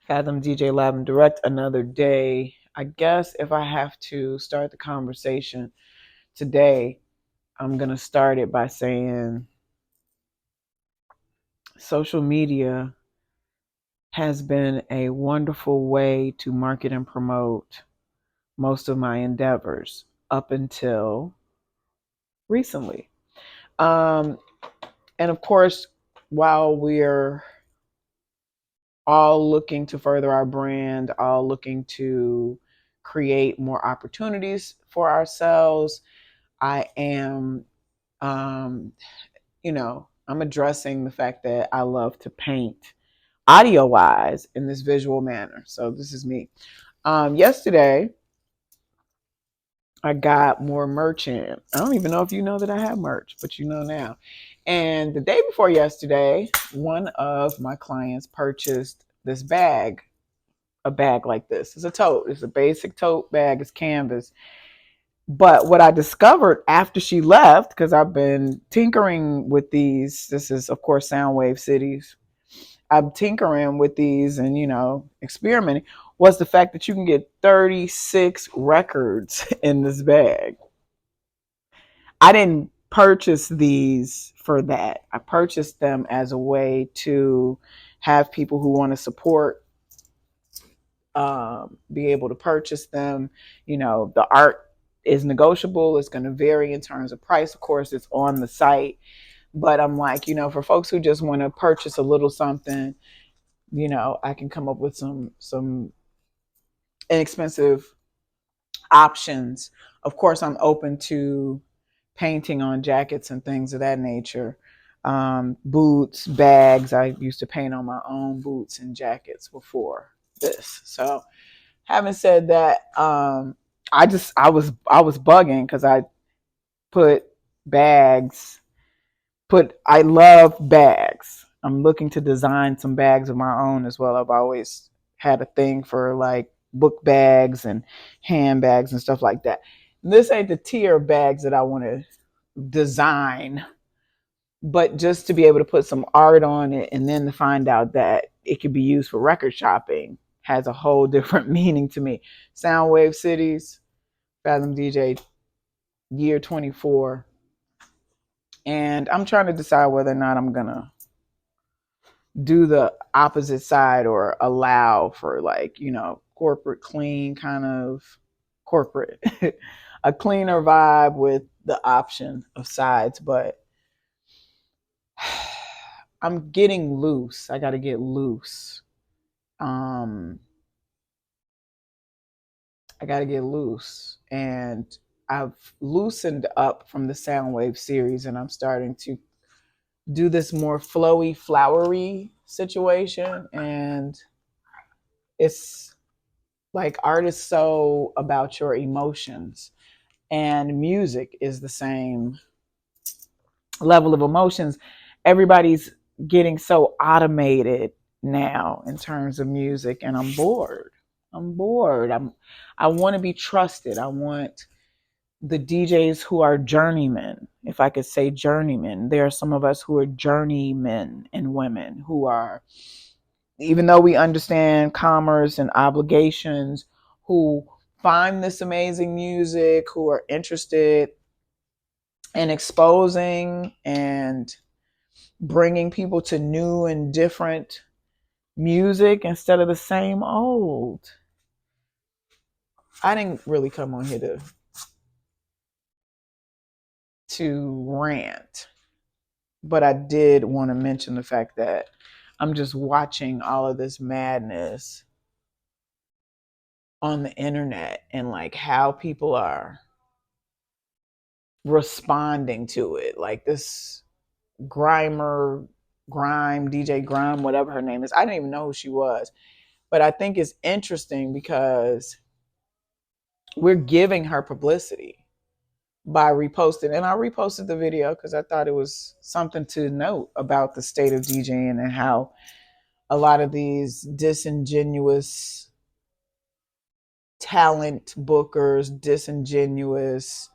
Fathom DJ Lab and Direct another day. I guess if I have to start the conversation today, I'm going to start it by saying social media has been a wonderful way to market and promote most of my endeavors up until recently. Um, and of course, while we're all looking to further our brand, all looking to create more opportunities for ourselves, I am, um, I'm addressing the fact that I love to paint audio wise in this visual manner. So this is me. Yesterday, I got more merch in. I don't even know if you know that I have merch, but you know now. And the day before yesterday, one of my clients purchased this bag, a bag like this. It's a tote. It's a basic tote bag. It's canvas. But what I discovered after she left, because I've been tinkering with these, this is, of course, Soundwave Cities. I'm tinkering with these and, experimenting, was the fact that you can get 36 records in this bag. I didn't purchase these for that. I purchased them as a way to have people who want to support be able to purchase them. The art is negotiable. It's going to vary in terms of price. Of course, it's on the site. But I'm like, for folks who just want to purchase a little something, I can come up with some inexpensive options. Of course, I'm open to painting on jackets and things of that nature. Boots, bags. I used to paint on my own boots and jackets before this. So having said that, I was bugging because I put bags. I love bags. I'm looking to design some bags of my own as well. I've always had a thing for like book bags and handbags and stuff like that. This ain't the tier of bags that I want to design, but just to be able to put some art on it and then to find out that it could be used for record shopping has a whole different meaning to me. Soundwave Cities, Fathom DJ, year 24. And I'm trying to decide whether or not I'm going to do the opposite side or allow for corporate clean kind of corporate, a cleaner vibe with the option of sides. But I'm getting loose. I got to get loose. I got to get loose. And I've loosened up from the Soundwave series and I'm starting to do this more flowy, flowery situation. And it's like art is so about your emotions, and music is the same level of emotions. Everybody's getting so automated now in terms of music, and I'm bored. I want to be trusted. I want the DJs who are journeymen, if I could say journeymen. There are some of us who are journeymen and women who are, even though we understand commerce and obligations, who find this amazing music, who are interested in exposing and bringing people to new and different music instead of the same old. I didn't really come on here to rant, but I did want to mention the fact that I'm just watching all of this madness on the internet and like how people are responding to it. Like this Grime, DJ Grime, whatever her name is. I didn't even know who she was. But I think it's interesting because we're giving her publicity by reposting. And I reposted the video because I thought it was something to note about the state of DJing and how a lot of these disingenuous talent bookers, disingenuous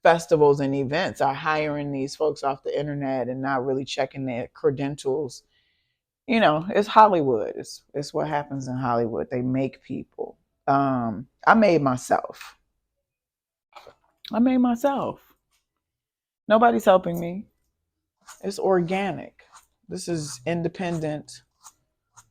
festivals and events are hiring these folks off the internet and not really checking their credentials it's Hollywood. It's what happens in Hollywood. They make people. I made myself. I made myself. Nobody's helping me. It's organic. This is independent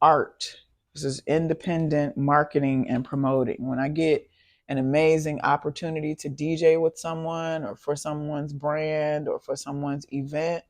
art. This is independent marketing and promoting. When I get an amazing opportunity to DJ with someone or for someone's brand or for someone's event,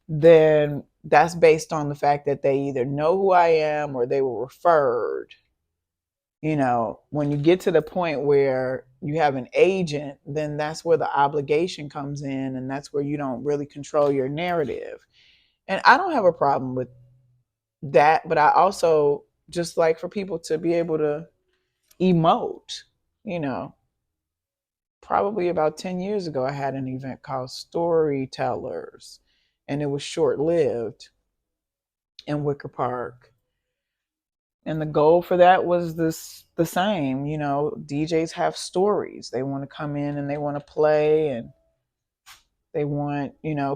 then that's based on the fact that they either know who I am or they were referred. When you get to the point where you have an agent, then that's where the obligation comes in, and that's where you don't really control your narrative. And I don't have a problem with that, but I also just like for people to be able to emote. You know, Probably about 10 years ago, I had an event called Storytellers, and it was short lived in Wicker Park. And the goal for that was the same. DJs have stories. They want to come in and they want to play, and they want,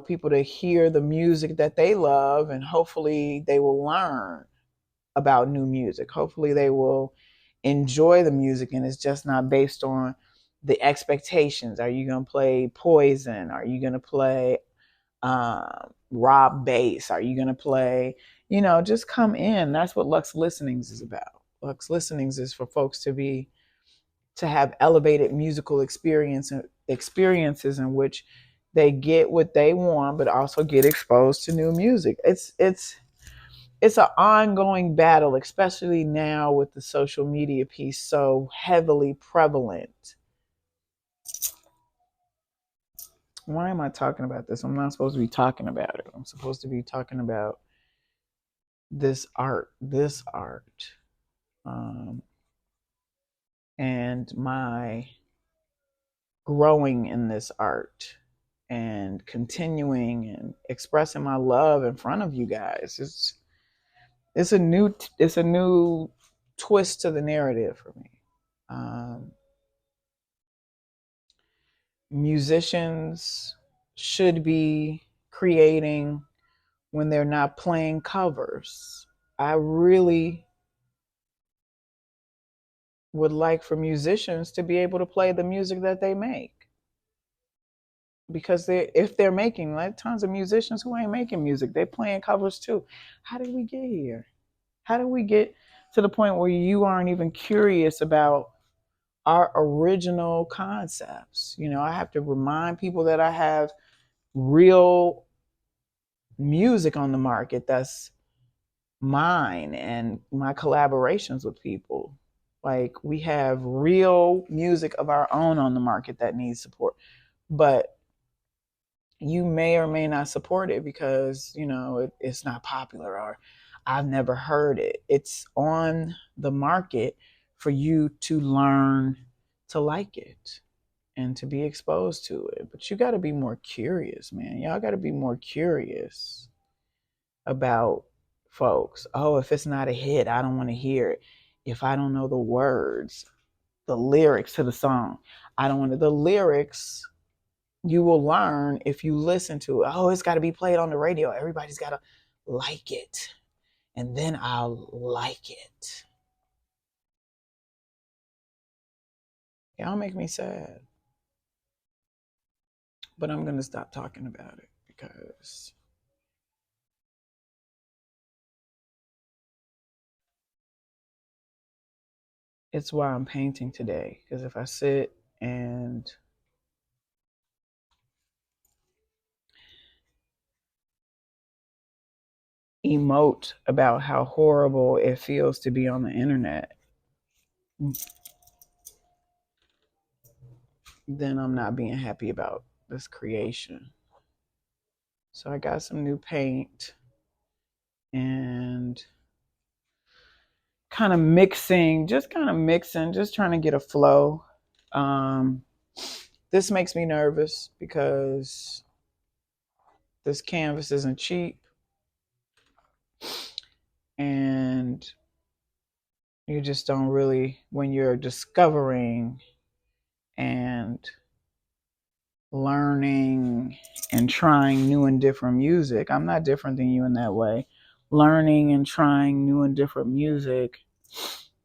people to hear the music that they love, and hopefully they will learn about new music. Hopefully they will enjoy the music, and it's just not based on the expectations. Are you going to play Poison? Are you going to play Rob Bass? Are you going to play, just come in. That's what Lux Listenings is about. Lux Listenings is for folks to have elevated musical experiences in which they get what they want, but also get exposed to new music. It's an ongoing battle, especially now with the social media piece so heavily prevalent. Why am I talking about this? I'm not supposed to be talking about it. I'm supposed to be talking about this art, and my growing in this art and continuing and expressing my love in front of you guys. It's a new twist to the narrative for me. Musicians should be creating when they're not playing covers. I really would like for musicians to be able to play the music that they make, because if they're making, like, tons of musicians who ain't making music, they're playing covers too. How did we get here? How did we get to the point where you aren't even curious about our original concepts? I have to remind people that I have real music on the market that's mine, and my collaborations with people. Like, we have real music of our own on the market that needs support. But you may or may not support it because, it's not popular, or I've never heard it. It's on the market for you to learn to like it and to be exposed to it. But you got to be more curious, man. Y'all got to be more curious about folks. Oh, if it's not a hit, I don't want to hear it. If I don't know the words, the lyrics to the song, I don't want to. The lyrics you will learn if you listen to it. Oh, it's got to be played on the radio. Everybody's got to like it. And then I'll like it. Y'all make me sad. But I'm going to stop talking about it because it's why I'm painting today. Because if I sit and emote about how horrible it feels to be on the internet, then I'm not being happy about this creation. So I got some new paint and just trying to get a flow. This makes me nervous because this canvas isn't cheap, and you just don't really, when you're discovering and learning and trying new and different music. I'm not different than you in that way. learning and trying new and different music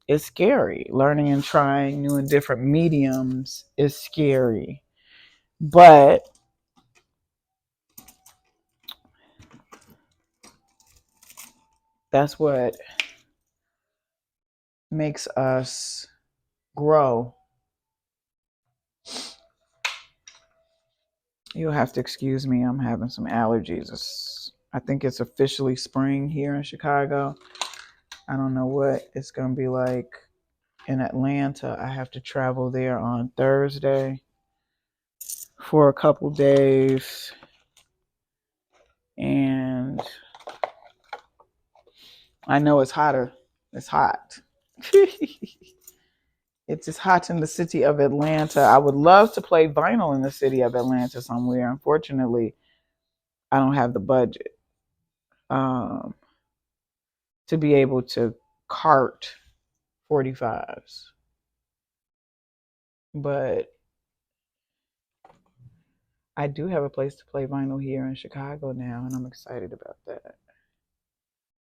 is scary. Learning and trying new and different mediums is scary. But that's what makes us grow. You'll have to excuse me. I'm having some allergies. I think it's officially spring here in Chicago. I don't know what it's going to be like in Atlanta. I have to travel there on Thursday for a couple days. And I know it's hotter. It's hot. It's just hot in the city of Atlanta. I would love to play vinyl in the city of Atlanta somewhere. Unfortunately, I don't have the budget um, to be able to cart 45s. But I do have a place to play vinyl here in Chicago now, and I'm excited about that.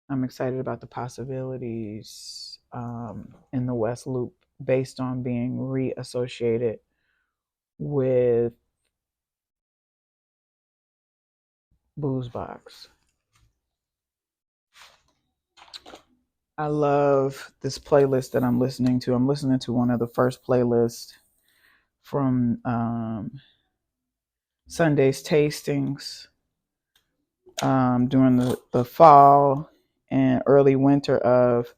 I'm excited about the possibilities in the West Loop based on being reassociated with Booze Box. I love this playlist that I'm listening to. I'm listening to one of the first playlists from Sunday's tastings during the fall and early winter of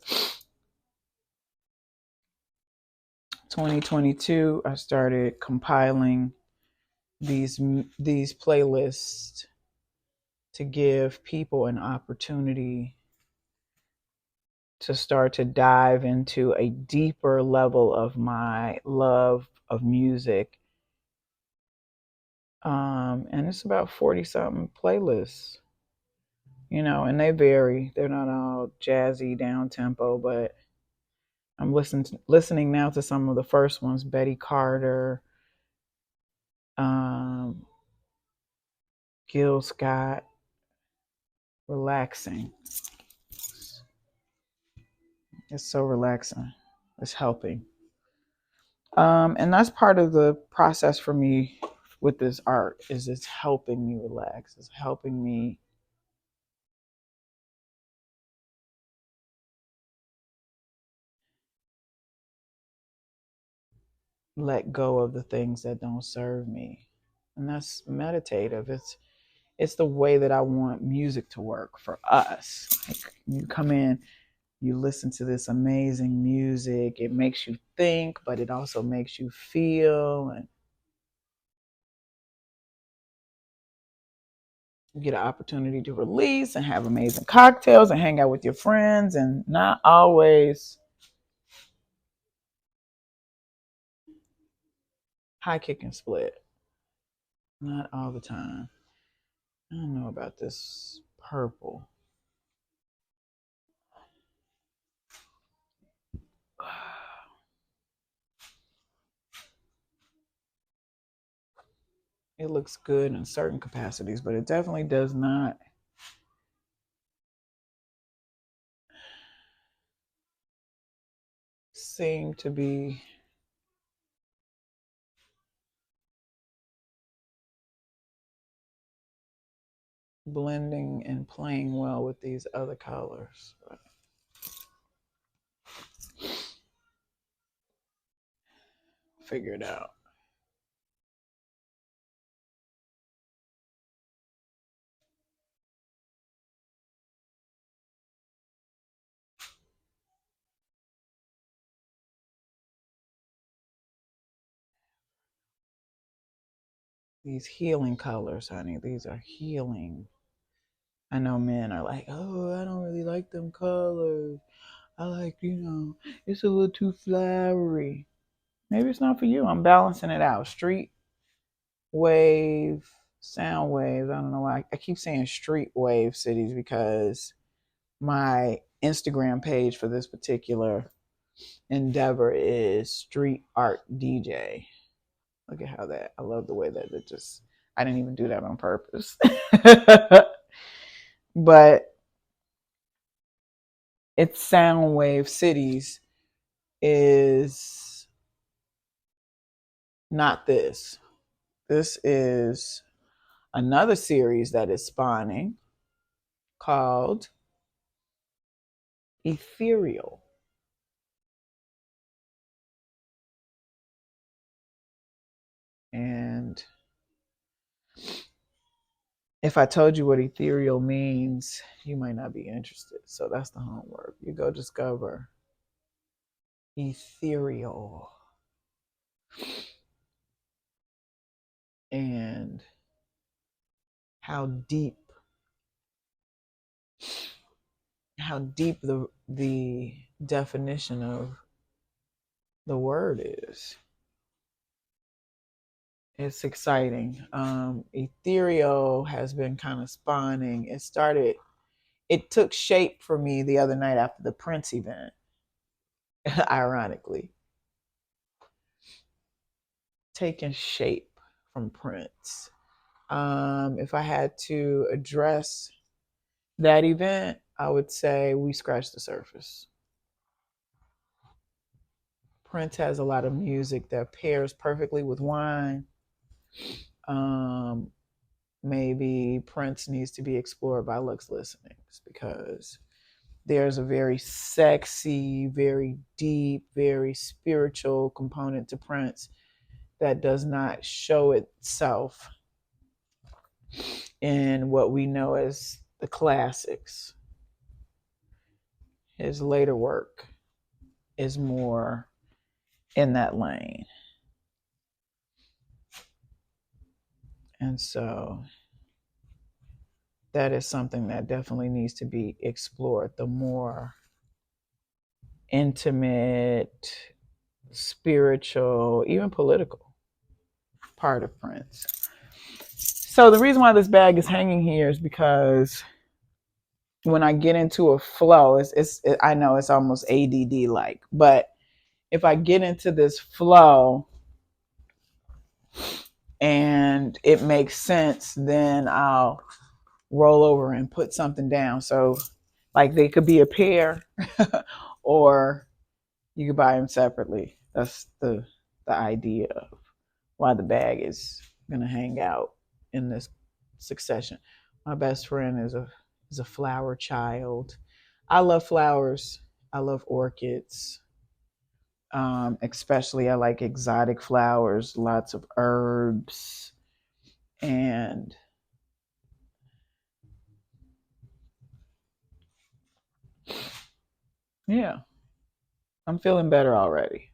2022. I started compiling these playlists to give people an opportunity to start to dive into a deeper level of my love of music. And it's about 40 something playlists, and they vary. They're not all jazzy down tempo, but I'm listening now to some of the first ones. Betty Carter, um, Gil Scott, relaxing. It's so relaxing. It's helping. And that's part of the process for me with this art is it's helping me relax. It's helping me let go of the things that don't serve me. And that's meditative. It's the way that I want music to work for us. Like you come in, you listen to this amazing music, it makes you think, but it also makes you feel, and you get an opportunity to release and have amazing cocktails and hang out with your friends, and not always high kick and split. Not all the time. I don't know about this purple. It looks good in certain capacities, but it definitely does not seem to be blending and playing well with these other colors. Figure it out. These healing colors, honey. These are healing. I know men are like, oh, I don't really like them colors. I like, it's a little too flowery. Maybe it's not for you. I'm balancing it out. Street wave, sound waves. I don't know why. I keep saying street wave cities because my Instagram page for this particular endeavor is Street Art DJ. Look at how I love the way that it just, I didn't even do that on purpose. But It's Soundwave Cities is not this. This is another series that is spawning called Ethereal. And if I told you what ethereal means, you might not be interested. So that's the homework. You go discover ethereal and how deep the definition of the word is. It's exciting. Ethereal has been kind of spawning. It took shape for me the other night after the Prince event, ironically. Taking shape from Prince. If I had to address that event, I would say we scratched the surface. Prince has a lot of music that pairs perfectly with wine. Um, Maybe Prince needs to be explored by Lux Listenings because there's a very sexy, very deep, very spiritual component to Prince that does not show itself in what we know as the classics. His later work is more in that lane. And so that is something that definitely needs to be explored. The more intimate, spiritual, even political part of Prince. So the reason why this bag is hanging here is because when I get into a flow, I know it's almost ADD like, but if I get into this flow and it makes sense, then I'll roll over and put something down. So like they could be a pair or you could buy them separately. That's the idea of why the bag is gonna hang out in this succession. My best friend is a flower child. I love flowers. I love orchids. Especially I like exotic flowers, lots of herbs, and yeah, I'm feeling better already.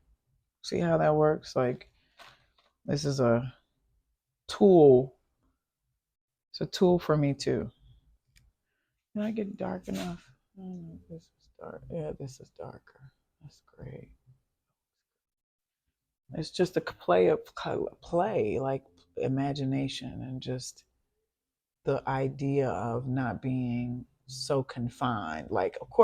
See how that works? Like this is a tool. It's a tool for me too. Can I get dark enough? This is dark. Yeah, this is darker. That's great. It's just a play, like imagination, and just the idea of not being so confined. Like, of course.